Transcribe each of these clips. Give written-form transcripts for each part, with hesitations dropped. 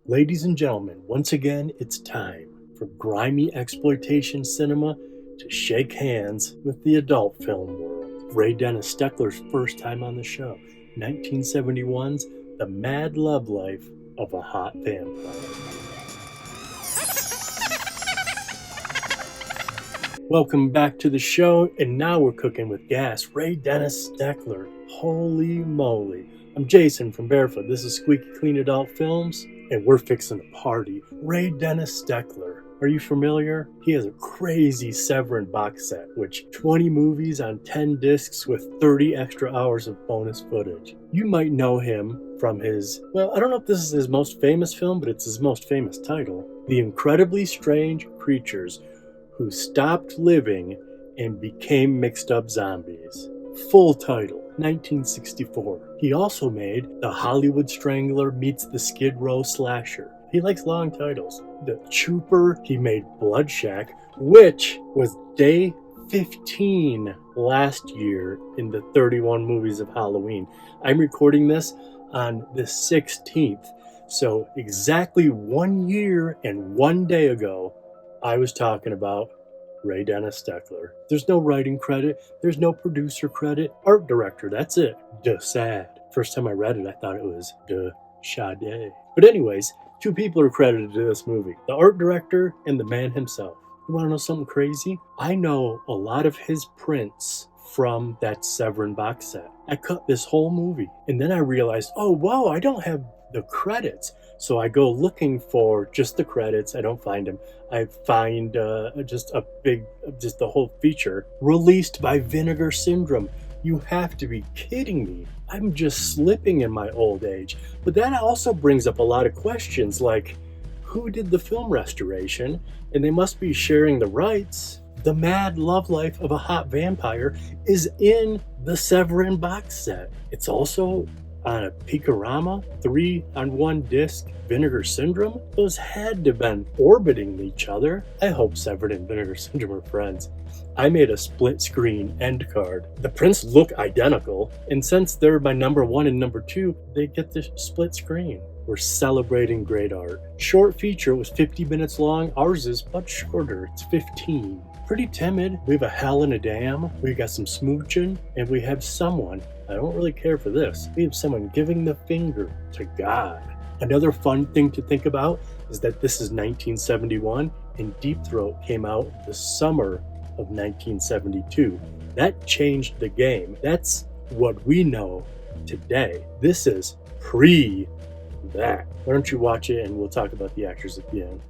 Ladies and gentlemen, once again, it's time for grimy exploitation cinema to shake hands with the adult film world. Ray Dennis Steckler's first time on the show, 1971's The Mad Love Life of a Hot Vampire. Welcome back to the show, and now we're cooking with gas. Ray Dennis Steckler. Holy moly. I'm Jason from Barefoot. This is Squeaky Clean Adult Films, and we're fixing a party. Ray Dennis Steckler. Are you familiar? He has a crazy Severin box set, which 20 movies on 10 discs with 30 extra hours of bonus footage. You might know him from his, well, I don't know if this is his most famous film, but it's his most famous title, The Incredibly Strange Creatures Who Stopped Living and Became Mixed Up Zombies. Full title, 1964. He also made The Hollywood Strangler Meets the Skid Row Slasher. He likes long titles. The Trooper, he made Blood Shack, which was day 15 last year in the 31 movies of Halloween. I'm recording this on the 16th, so exactly 1 year and 1 day ago, I was talking about Ray Dennis Steckler. There's no writing credit. There's no producer credit. Art director, that's it. De Sad. First time I read it, I thought it was De Chade. But anyways, two people are credited to this movie. The art director and the man himself. You want to know something crazy? I know a lot of his prints from that Severin box set. I cut this whole movie. And then I realized, oh, wow, I don't have the credits. So I go looking for just the credits. I don't find them. I find just the whole feature released by Vinegar Syndrome. You have to be kidding me. I'm just slipping in my old age. But that also brings up a lot of questions like, who did the film restoration? And they must be sharing the rights. The Mad Love Life of a Hot Vampire is in the Severin box set. It's also on a Peekarama, 3-on-1 disc, Vinegar Syndrome. Those had to have been orbiting each other. I hope Severin and Vinegar Syndrome are friends. I made a split screen end card. The prints look identical, and since they're my number 1 and number 2, they get the split screen. We're celebrating great art. Short feature was 50 minutes long. Ours is much shorter. It's 15. Pretty timid. We have a hell in a dam. We got some smooching, and we have someone. I don't really care for this. We have someone giving the finger to God. Another fun thing to think about is that this is 1971, and Deep Throat came out the summer of 1972. That changed the game. That's what we know today. This is pre that. Why don't you watch it and we'll talk about the actors at the end.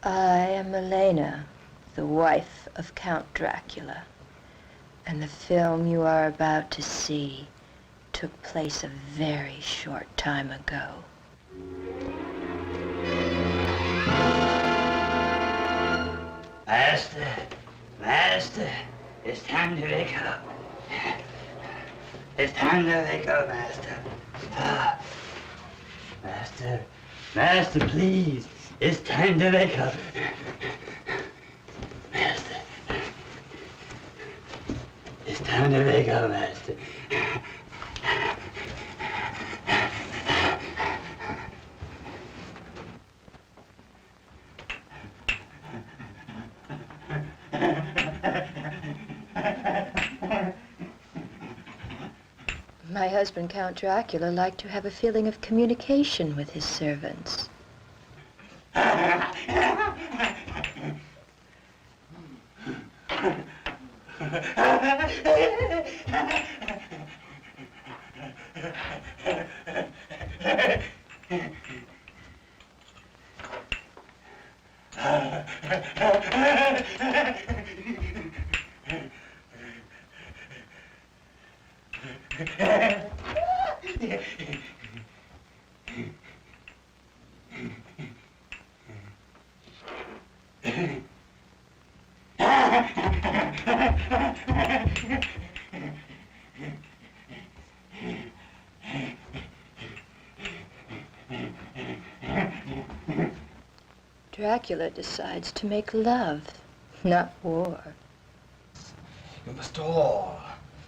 I am Elena, the wife of Count Dracula, and the film you are about to see took place a very short time ago. Master, it's time to wake up. It's time to wake up, Master. Master, please. It's time to wake up. Master. It's time to wake up, Master. My husband, Count Dracula, liked to have a feeling of communication with his servants. Dracula decides to make love, not war. You must all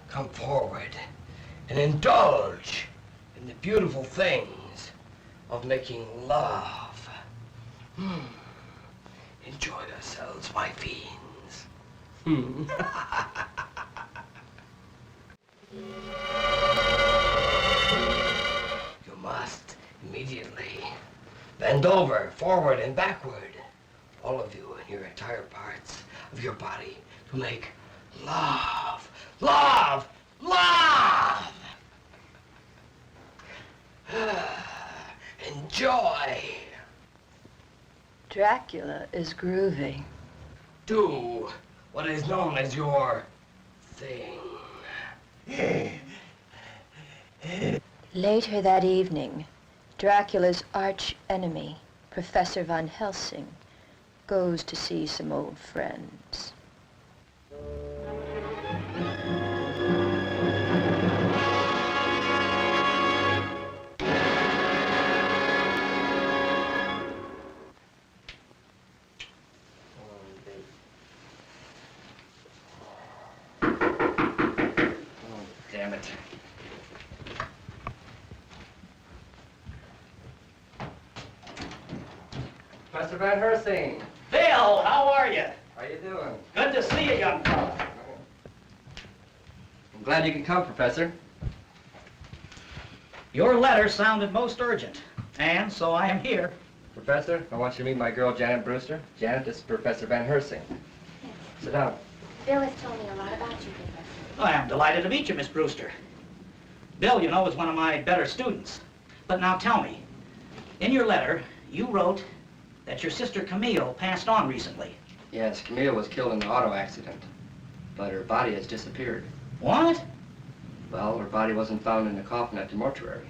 come forward and indulge in the beautiful things of making love. Enjoy yourselves, my fiends. You must immediately bend over, forward and backward, all of you in your entire parts of your body, to make love, love, love! Enjoy! Dracula is groovy. Do what is known as your thing. Later that evening, Dracula's arch enemy, Professor Van Helsing, goes to see some old friends. Damn it. Professor Van Helsing. Bill, how are you? How you doing? Good to see you, young fella. I'm glad you could come, Professor. Your letter sounded most urgent, and so I am here. Professor, I want you to meet my girl, Janet Brewster. Janet, this is Professor Van Helsing. Sit down. Bill has told me a lot about you, Professor. I am delighted to meet you, Miss Brewster. Bill, you know, is one of my better students. But now tell me, in your letter, you wrote that your sister Camille passed on recently. Yes, Camille was killed in an auto accident, but her body has disappeared. What? Well, her body wasn't found in the coffin at the mortuary.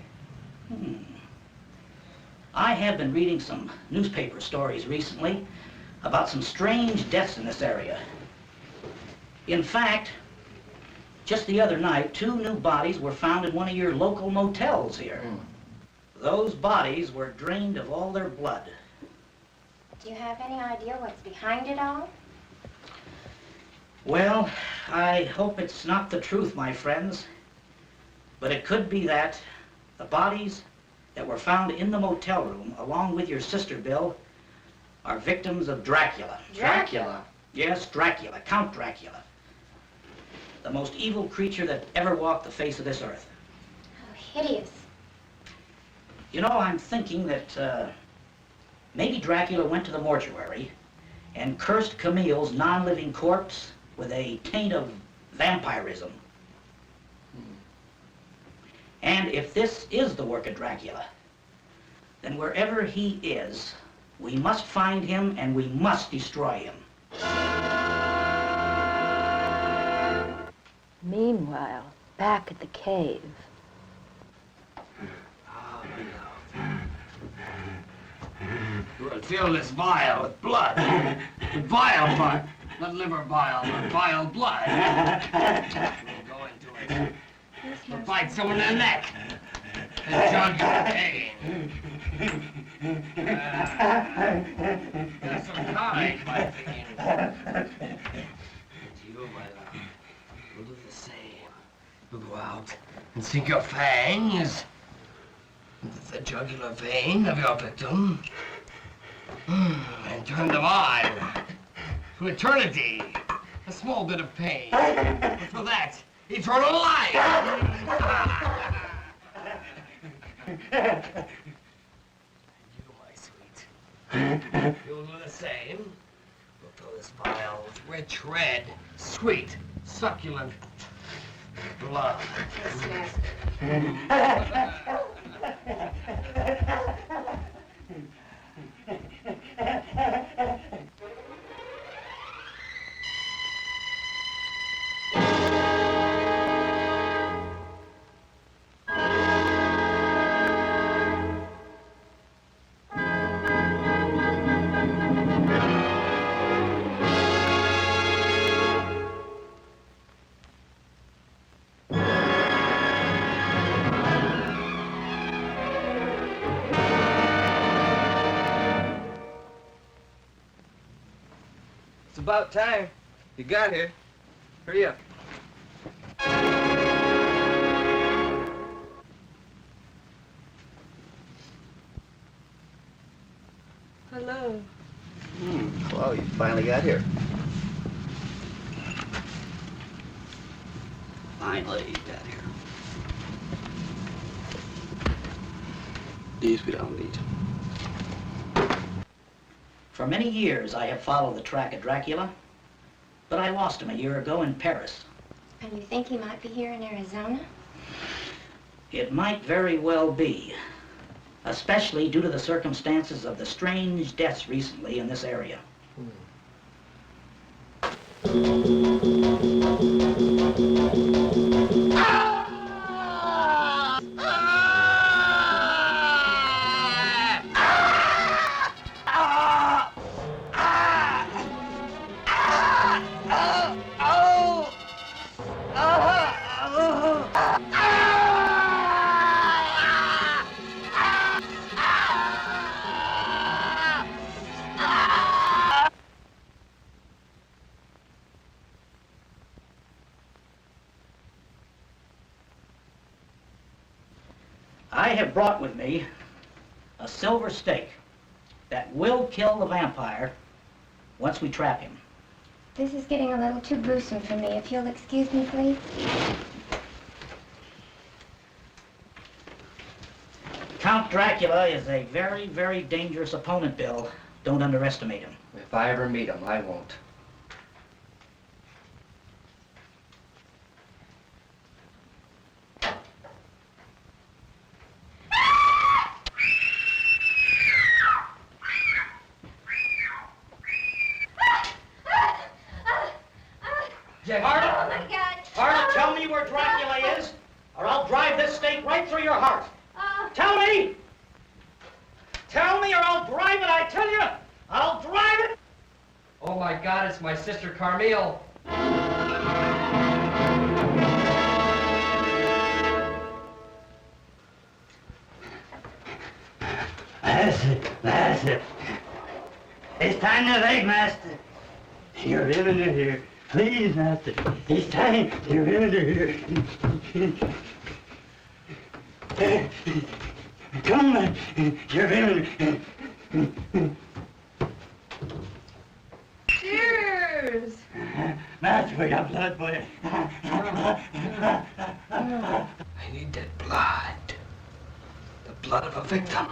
I have been reading some newspaper stories recently about some strange deaths in this area. In fact, just the other night, 2 new bodies were found in one of your local motels here. Those bodies were drained of all their blood. Do you have any idea what's behind it all? Well, I hope it's not the truth, my friends, but it could be that the bodies that were found in the motel room, along with your sister, Bill, are victims of Dracula. Dracula? Yes, Dracula, Count Dracula. The most evil creature that ever walked the face of this earth. Oh, hideous. You know, I'm thinking that maybe Dracula went to the mortuary and cursed Camille's non-living corpse with a taint of vampirism. And if this is the work of Dracula, then wherever he is, we must find him and we must destroy him. Meanwhile, back at the cave. You will fill this vial with blood. The vial part, not liver bile, but vial blood. We'll go into it. We'll bite someone in the neck. And jugular vein. That's some kind, my thinking. And you, my love, will do the same. You'll go out and sink your fangs into the jugular vein of your victim. And turn them on to eternity. A small bit of pain. But for that, eternal life. And you, my sweet, you'll do the same. We'll fill this vial with rich, red, sweet, succulent blood. about time you got here. Hurry up. Hello. Well, you finally got here. Finally got here. These we don't need. For many years, I have followed the track of Dracula, but I lost him a year ago in Paris. And you think he might be here in Arizona? It might very well be, especially due to the circumstances of the strange deaths recently in this area. I have brought with me a silver stake that will kill the vampire once we trap him. This is getting a little too gruesome for me. If you'll excuse me, please. Count Dracula is a very, very dangerous opponent, Bill. Don't underestimate him. If I ever meet him, I won't. Harlan! Oh, my God! Harlan, tell me where Dracula is, or I'll drive this stake right through your heart. Tell me! Tell me or I'll drive it, I tell you! I'll drive it! Oh my God, it's my sister Carmel. That's it, that's it. It's time to think, Master. You're in here. Please, Master. It's time. You're in here. Come on. You're in here. Cheers! Master, we got blood for you. I need that blood. The blood of a victim.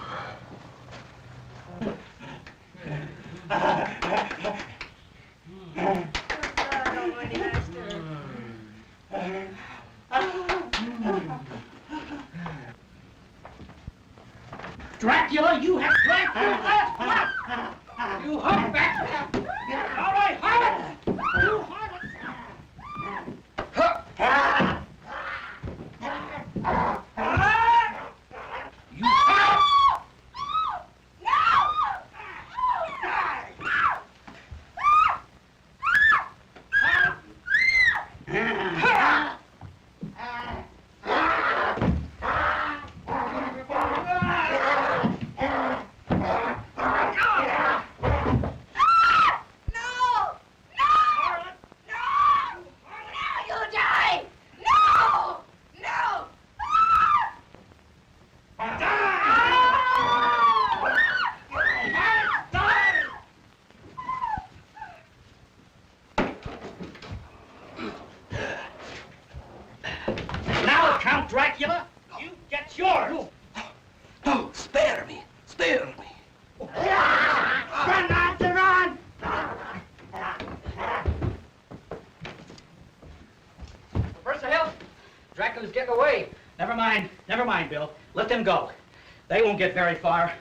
Dracula, you have drank your last blood! You humpback! All right, harlot! You harlot! You harlot! Now, Count Dracula, you get yours! No, spare me. Spare me. Run, Master, run! First of all, Dracula's getting away. Never mind, Bill. Let them go. They won't get very far,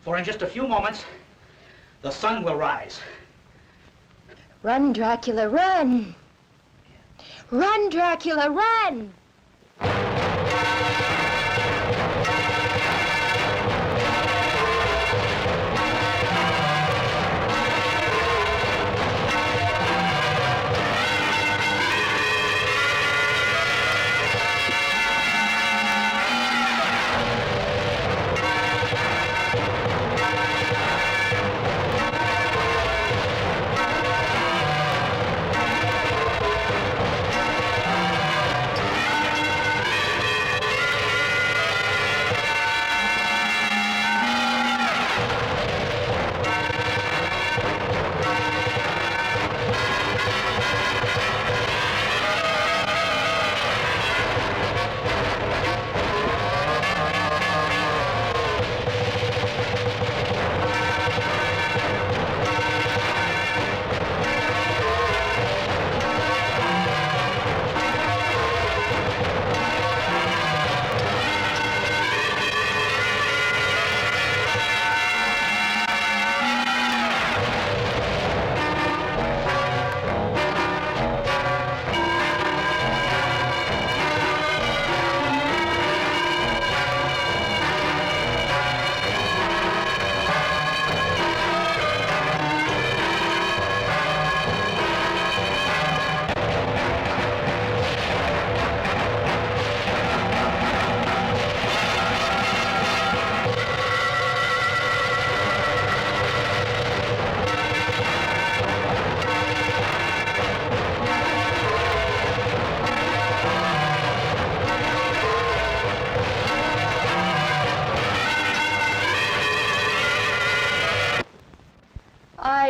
for in just a few moments, the sun will rise. Run, Dracula, run! Run, Dracula, run!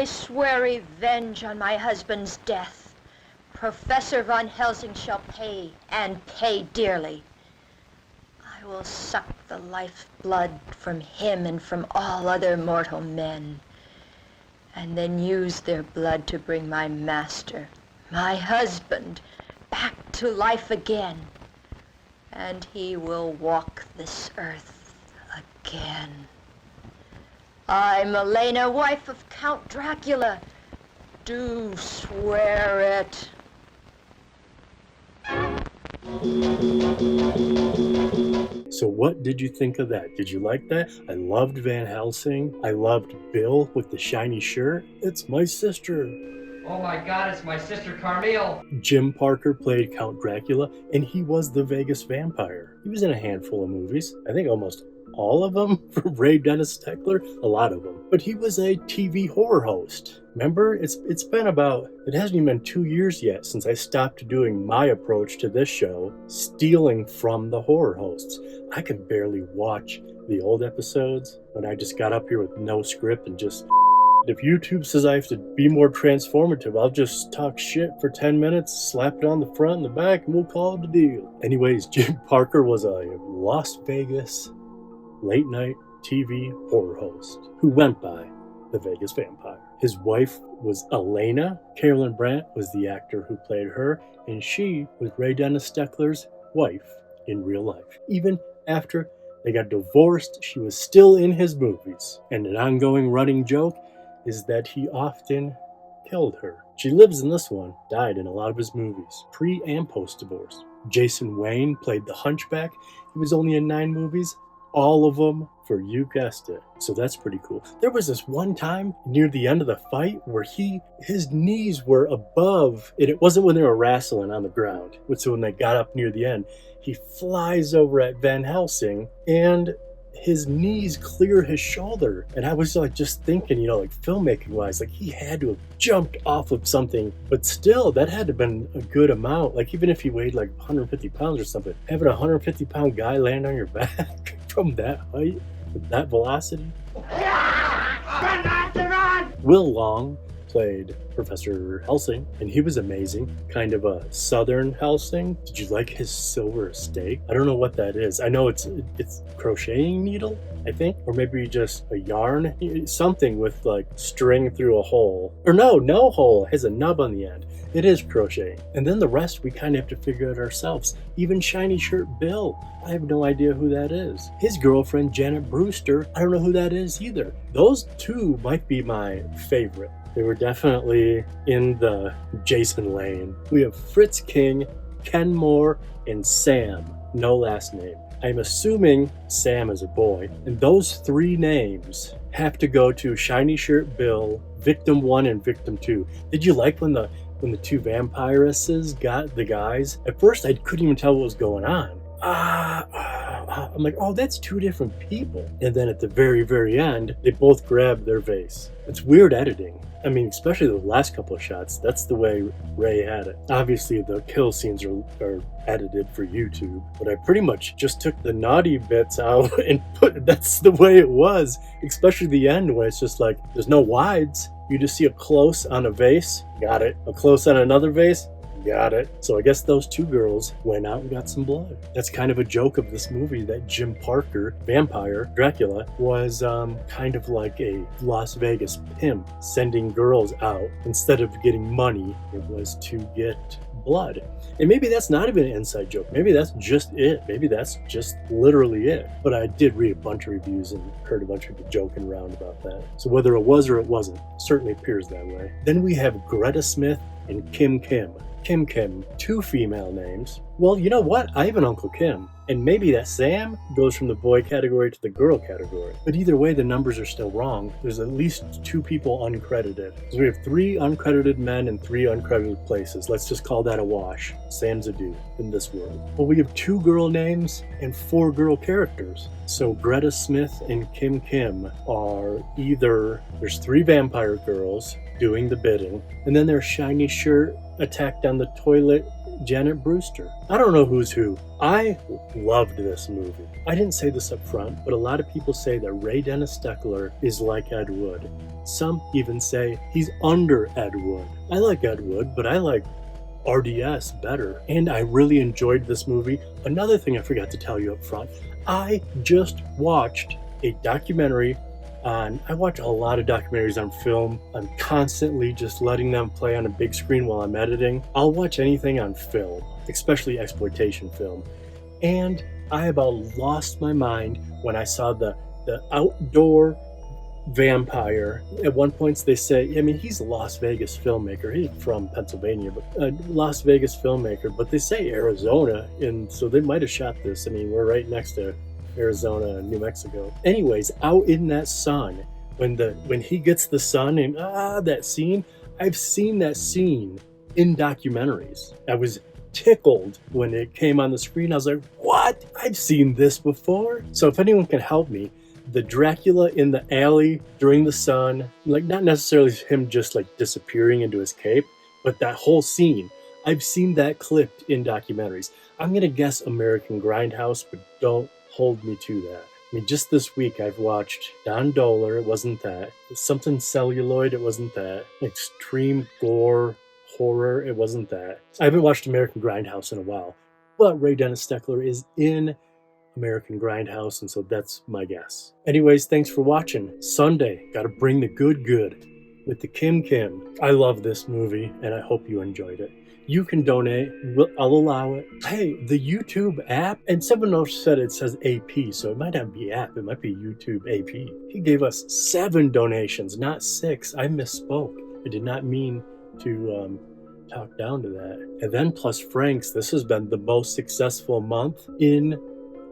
I swear revenge on my husband's death. Professor von Helsing shall pay, and pay dearly. I will suck the lifeblood from him and from all other mortal men, and then use their blood to bring my master, my husband, back to life again. And he will walk this earth again. I, Milena, wife of Count Dracula, do swear it. So what did you think of that? Did you like that? I loved Van Helsing. I loved Bill with the shiny shirt. It's my sister. Oh my God, it's my sister Carmille. Jim Parker played Count Dracula, and he was the Vegas vampire. He was in a handful of movies. I think almost all of them from Ray Dennis Steckler, a lot of them. But he was a TV horror host. Remember, it hasn't even been 2 years yet since I stopped doing my approach to this show, stealing from the horror hosts. I can barely watch the old episodes when I just got up here with no script and just... If YouTube says I have to be more transformative, I'll just talk shit for 10 minutes, slap it on the front and the back, and we'll call it a deal. Anyways, Jim Parker was a Las Vegas late night TV horror host who went by the Vegas Vampire. His wife was Elena. Carolyn Brandt was the actor who played her, and she was Ray Dennis Steckler's wife in real life. Even after they got divorced, she was still in his movies. And an ongoing running joke is that he often killed her. She lives in this one, died in a lot of his movies, pre and post-divorce. Jason Wayne played the Hunchback. He was only in 9 movies. All of them for, you guessed it. So that's pretty cool. There was this one time near the end of the fight where his knees were above, and it wasn't when they were wrestling on the ground. So when they got up near the end, he flies over at Van Helsing and his knees clear his shoulder. And I was like just thinking, filmmaking wise, he had to have jumped off of something, but still that had to have been a good amount. Even if he weighed 150 pounds or something, having a 150 pound guy land on your back from that height with that velocity. Will Long played Professor Helsing, and he was amazing. Kind of a southern Helsing. Did you like his silver stake? I don't know what that is. I know it's crocheting needle, I think, or maybe just a yarn, something with string through a hole. Or no hole, it has a nub on the end. It is crocheting. And then the rest we kind of have to figure out ourselves. Even Shiny Shirt Bill, I have no idea who that is. His girlfriend Janet Brewster, I don't know who that is either. Those two might be my favorite. They were definitely in the Jason lane. We have Fritz King, Ken Moore, and Sam. No last name. I'm assuming Sam is a boy. And those 3 names have to go to Shiny Shirt Bill, Victim 1 and Victim 2. Did you like when the 2 vampiresses got the guys? At first I couldn't even tell what was going on. I'm like, oh, that's 2 different people. And then at the very, very end, they both grab their vase. It's weird editing. I mean, especially the last couple of shots, that's the way Ray had it. Obviously, the kill scenes are edited for YouTube, but I pretty much just took the naughty bits out and that's the way it was, especially the end when it's just there's no wides. You just see a close on a vase, got it. A close on another vase, got it. So I guess those 2 girls went out and got some blood. That's kind of a joke of this movie, that Jim Parker, vampire, Dracula, was kind of like a Las Vegas pimp, sending girls out. Instead of getting money, it was to get blood. And maybe that's not even an inside joke. Maybe that's just it. Maybe that's just literally it. But I did read a bunch of reviews and heard a bunch of people joking around about that. So whether it was or it wasn't, it certainly appears that way. Then we have Greta Smith and Kim Kim. Kim Kim, 2 female names. Well, you know what? I have an Uncle Kim. And maybe that Sam goes from the boy category to the girl category. But either way, the numbers are still wrong. There's at least 2 people uncredited. So we have 3 uncredited men and 3 uncredited places. Let's just call that a wash. Sam's a dude in this world. But we have 2 girl names and 4 girl characters. So Greta Smith and Kim Kim are either, there's 3 vampire girls doing the bidding. And then their shiny shirt attacked on the toilet Janet Brewster. I don't know who's who. I loved this movie. I didn't say this up front, but a lot of people say that Ray Dennis Steckler is like Ed Wood. Some even say he's under Ed Wood. I like Ed Wood, but I like RDS better. And I really enjoyed this movie. Another thing I forgot to tell you up front, I just watched a documentary I watch a lot of documentaries on film. I'm constantly just letting them play on a big screen while I'm editing. I'll watch anything on film, especially exploitation film. And I about lost my mind when I saw the outdoor vampire. At one point they say, I mean, he's a Las Vegas filmmaker. He's from Pennsylvania, but a Las Vegas filmmaker. But they say Arizona, and so they might have shot this. I mean, we're right next to Arizona and New Mexico. Anyways, out in that sun, when he gets the sun and that scene, I've seen that scene in documentaries. I was tickled when it came on the screen. I was like, what? I've seen this before. So if anyone can help me, the Dracula in the alley during the sun, like not necessarily him just like disappearing into his cape, but that whole scene, I've seen that clipped in documentaries. I'm gonna guess American Grindhouse, but don't hold me to that. I mean, just this week I've watched Don Doler, it wasn't that. Something Celluloid, it wasn't that. Extreme Gore Horror, it wasn't that. I haven't watched American Grindhouse in a while, but Ray Dennis Steckler is in American Grindhouse, and so that's my guess. Anyways, thanks for watching. Sunday, gotta bring the good with the Kim Kim. I love this movie, and I hope you enjoyed it. You can donate. I'll allow it. Hey, the YouTube app, and someone else said it says AP, so it might not be app. It might be YouTube AP. He gave us 7 donations, not 6. I misspoke. I did not mean to talk down to that. And then plus Frank's, this has been the most successful month in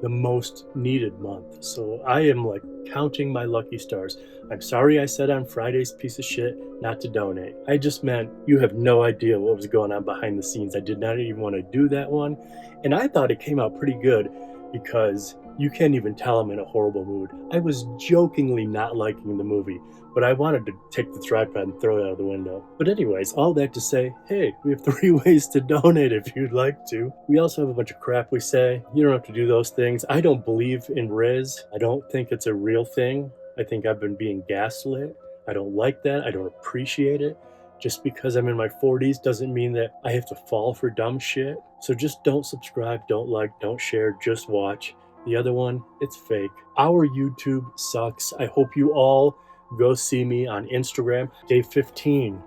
the most needed month. So I am like counting my lucky stars. I'm sorry I said on Friday's piece of shit not to donate. I just meant you have no idea what was going on behind the scenes. I did not even want to do that one. And I thought it came out pretty good because you can't even tell I'm in a horrible mood. I was jokingly not liking the movie, but I wanted to take the tripod and throw it out of the window. But anyways, all that to say, hey, we have 3 ways to donate if you'd like to. We also have a bunch of crap we say. You don't have to do those things. I don't believe in Riz. I don't think it's a real thing. I think I've been being gaslit. I don't like that. I don't appreciate it. Just because I'm in my 40s doesn't mean that I have to fall for dumb shit. So just don't subscribe, don't like, don't share, just watch. The other one, it's fake. Our YouTube sucks. I hope you all go see me on Instagram. Day 15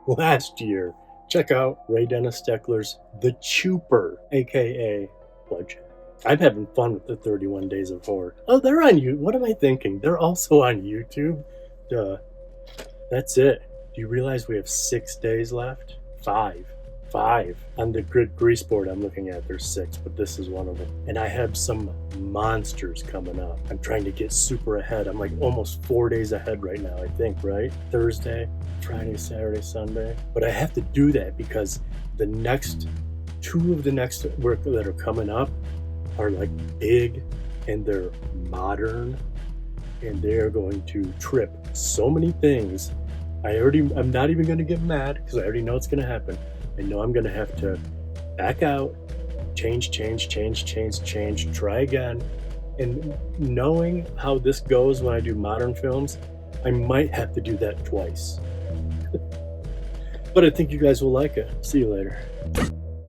last year. Check out Ray Dennis Steckler's The Chooper, aka Bloodshed. I'm having fun with the 31 Days of Horror. Oh, they're on YouTube. What am I thinking? They're also on YouTube? Duh. That's it. Do you realize we have 6 days left? 5. On the grease board I'm looking at, there's 6, but this is one of them. And I have some monsters coming up. I'm trying to get super ahead. I'm like almost 4 days ahead right now, I think, right? Thursday, Friday, Saturday, Sunday. But I have to do that because the next 2 of the next work that are coming up are like big and they're modern and they're going to trip so many things. I'm not even going to get mad because I already know it's going to happen. I know I'm going to have to back out, change, try again. And knowing how this goes when I do modern films, I might have to do that twice. But I think you guys will like it. See you later.